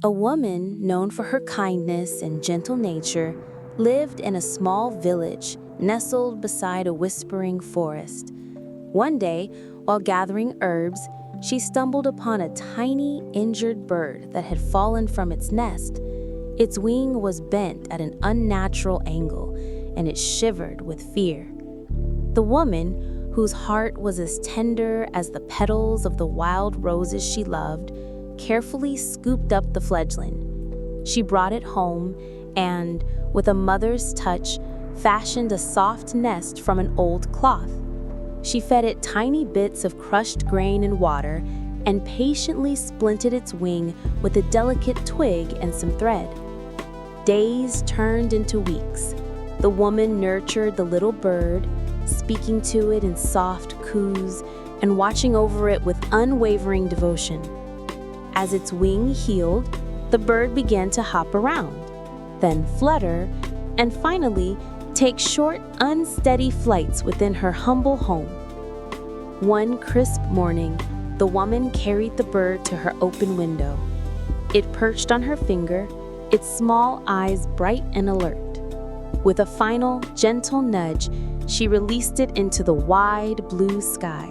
A woman known for her kindness and gentle nature lived in a small village nestled beside a whispering forest. One day, while gathering herbs, she stumbled upon a tiny, injured bird that had fallen from its nest. Its wing was bent at an unnatural angle, and it shivered with fear. The woman, whose heart was as tender as the petals of the wild roses she loved, carefully scooped up the fledgling. She brought it home and, with a mother's touch, fashioned a soft nest from an old cloth. She fed it tiny bits of crushed grain and water and patiently splinted its wing with a delicate twig and some thread. Days turned into weeks. The woman nurtured the little bird, speaking to it in soft coos and watching over it with unwavering devotion. As its wing healed, the bird began to hop around, then flutter, and finally take short, unsteady flights within her humble home. One crisp morning, the woman carried the bird to her open window. It perched on her finger, its small eyes bright and alert. With a final, gentle nudge, she released it into the wide blue sky.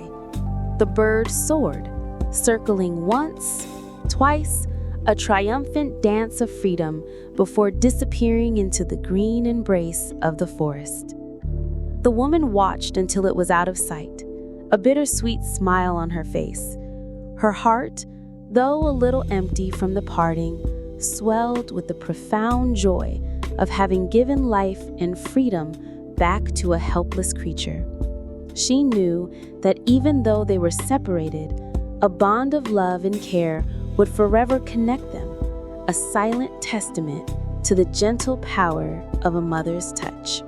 The bird soared, circling once, twice, a triumphant dance of freedom before disappearing into the green embrace of the forest. The woman watched until it was out of sight, a bittersweet smile on her face. Her heart, though a little empty from the parting, swelled with the profound joy of having given life and freedom back to a helpless creature. She knew that even though they were separated, a bond of love and care would forever connect them, a silent testament to the gentle power of a mother's touch.